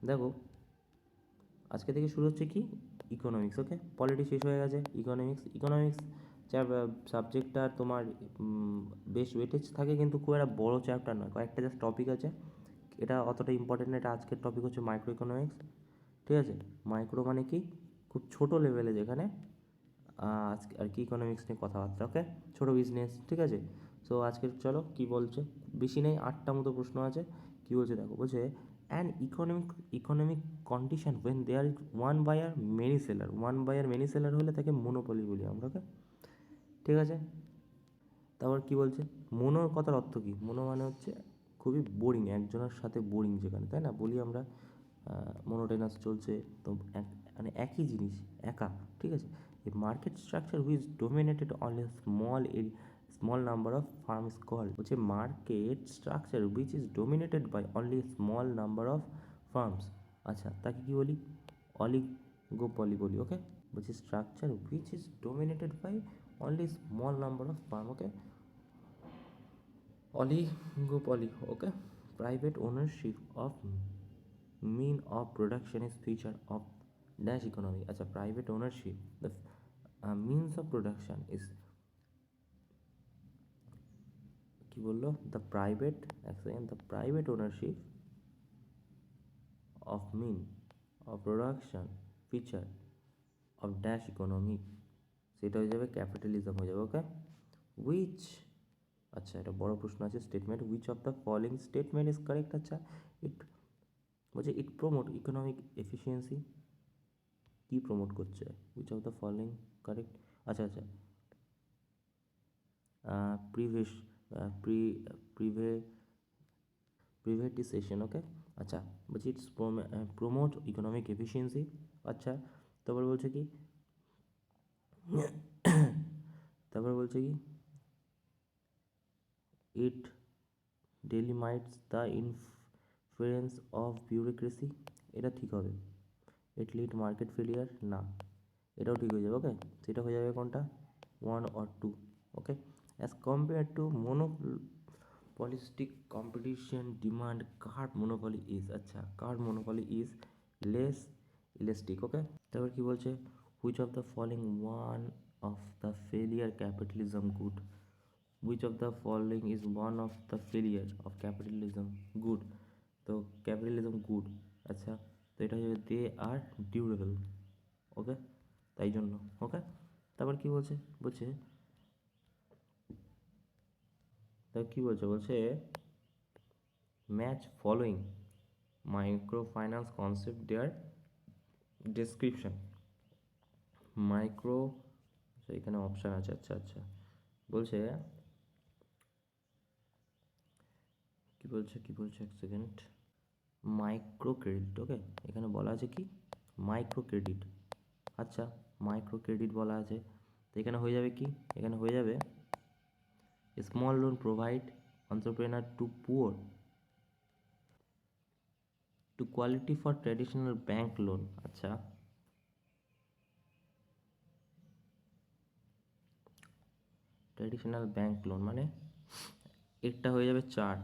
দেখো আজকে থেকে শুরু হচ্ছে কি ইকোনমিক্স। ওকে, পলিটি শেষ হয়ে গেছে, ইকোনমিক্স সাবজেক্টটা তোমার বেশ ওয়েটেজ থাকে, কিন্তু খুব একটা বড় চ্যাপ্টার নয়, কয়েকটা জাস্ট টপিক আছে। এটা অতটা ইম্পর্টেন্ট না। এটা আজকের টপিক হচ্ছে মাইক্রো ইকোনমিক্স। ঠিক আছে, মাইক্রো মানে কি খুব ছোট লেভেলে, যেখানে আজকে আর কি ইকোনমিক্স নিয়ে কথাবার্তা। ওকে, ছোটো বিজনেস। ঠিক আছে, সো আজকের চলো কি বলছে, বেশি নেই, 8টা মতো প্রশ্ন আছে। কি বলছে দেখো, বলছে an economic condition when there is one buyer many seller. One buyer many seller হলে তাকে মোনোপলি বলি আমরা। ওকে, ঠিক আছে। তারপর কি বলছে, মোনোর কথার অর্থ কী? মোনো মানে হচ্ছে খুবই বোরিং, একজনের সাথে বোরিং, যেখানে তাই না বলি আমরা মোনোটেনাস চলছে, তো মানে একই জিনিস, একা। ঠিক আছে, এই market structure whose dominated only small number of firms call, হচ্ছে market structure which is dominated by only small number of firms. আচ্ছা, তাকে কি বলি? অলিগোপলি বলি। ওকে, বলছি structure which is dominated by only small number of firm. Okay, oligopoly. Okay, private ownership of mean of production is feature of dash economy. আচ্ছা, private ownership the means of production is কি বললো, the private the private ownership of mean of production feature of dash economy, সেটা হয়ে যাবে capitalism হয়ে যাবে। ওকে, which, আচ্ছা এটা বড় প্রশ্ন আছে, statement which of the following statement is correct. আচ্ছা, ইট বলছে ইট প্রমোট ইকোনমিক এফিসিয়েন্সি, কী প্রমোট করছে? Which of the following correct. আচ্ছা আচ্ছা, প্রিভেশ প্রি প্রিভে প্রিভেটিসেশন। ওকে, আচ্ছা বলছি ইটস প্রমোট ইকোনমিক এফিসিয়েন্সি। আচ্ছা, তারপর বলছে কি তারপর বলছে কি ইট ডেলিমাইটস দ্য ইনফ্লুয়েন্স অফ বিউরোক্রেসি, এটা ঠিক হবে। ইট লিড মার্কেট ফেলিয়ার, না এটাও ঠিক হয়ে যাবে। ওকে, সেটা হয়ে যাবে কোনটা, 1 or 2। Okay, as compare to monopolistic competition demand card monopoly is, আচ্ছা card monopoly is less elastic। ওকে, তারপর কি বলছে, which of the following one of the failure capitalism good, which of the following is one of the failure of capitalism good, তো capitalism good. আচ্ছা, তো এটা হচ্ছে দে আর durable. ওকে, তাই জন্য। ওকে, তারপর কি বলছে, বলছে তারপর কি বলছে, বলছে match following micro finance concept their description. Micro, এখানে অপশান আছে। আচ্ছা আচ্ছা, বলছে কি বলছে এক সেকেন্ড, মাইক্রো ক্রেডিট। ওকে, এখানে বলা আছে কি মাইক্রো ক্রেডিট। আচ্ছা, মাইক্রো ক্রেডিট বলা আছে, তো এখানে হয়ে যাবে কি, এখানে হয়ে যাবে small loan provide entrepreneur to poor to quality for traditional bank loan। আচ্ছা, ট্র্যাডিশনাল ব্যাংক লোন মানে একটা হয়ে যাবে 4।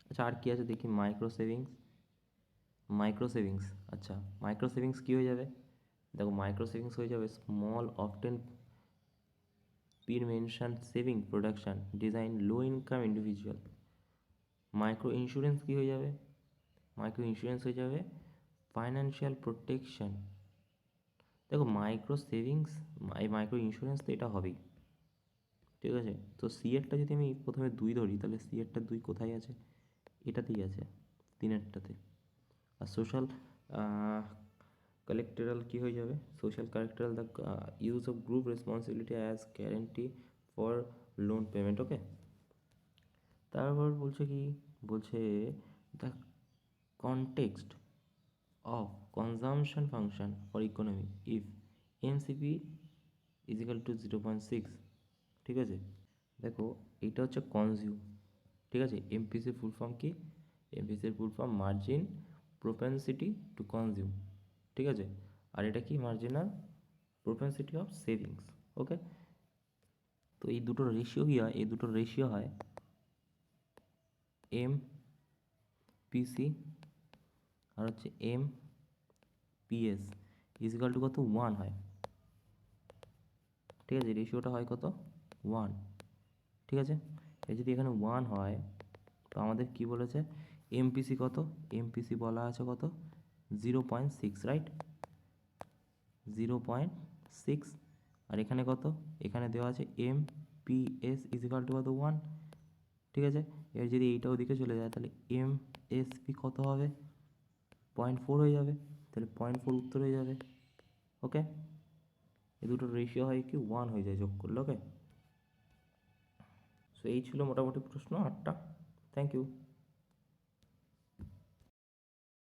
আচ্ছা, আর কি আছে দেখি, মাইক্রো সেভিংস। আচ্ছা, মাইক্রো সেভিংস কী হয়ে যাবে, দেখো মাইক্রো সেভিংস হয়ে যাবে small often peer mention saving production design low income individual. Micro insurance কী হয়ে যাবে, মাইক্রো ইন্স্যুরেন্স হয়ে যাবে ফাইন্যান্সিয়াল প্রোটেকশন। দেখো মাইক্রো সেভিংস, এই মাইক্রো ইন্স্যুরেন্স তো এটা হবেই। ঠিক আছে, তো সি এরটা যদি আমি প্রথমে 2 ধরি, তাহলে সি এরটা 2 কোথায় আছে, এটাতেই আছে, 3-এরটাতে। আর সোশ্যাল কালেক্টারাল কী হয়ে যাবে, social collateral the use of group responsibility as guarantee for loan payment. Okay, তারপর বলছে কি, বলছে the context of consumption function for economy if MCP equal to 0.6। ঠিক আছে, দেখো এটা হচ্ছে কনজিউম। ঠিক আছে, এমপিসির ফুল ফর্ম কি, এমপিসির full form margin propensity to consume. ঠিক আছে, আর এটা কি marginal propensity of savings. Okay, তো এই দুটোর রেশিও কী হয়, এই দুটোর রেশিও হয় এম পিসি আর হচ্ছে এম পিএস ইজিক্যাল টু কত 1 হয়, ঠিক আছে, রেশিওটা হয় কত 1, ঠিক আছে। এই যদি এখানে 1 হয় তো আমাদের কি বলেছে এমপিসি কত, এমপিসি বলা আছে কত 0.6, রাইট, 0.6। আর এখানে কত, এখানে দেওয়া আছে এম পিএস ইজিক্যাল টু কত 1, ঠিক আছে। এর যদি এইটা ওদিকে চলে যায় তাহলে এম এস পি কত হবে 0.4 হয়ে যাবে, তাহলে 0.4 উত্তর হয়ে যাবে। ওকে, এ দুটোর রেশিও হয় কি 1 হয়ে যায় যোগ করলে। ওকে, সো এই ছিল মোটামুটি প্রশ্ন 8টা। Thank you.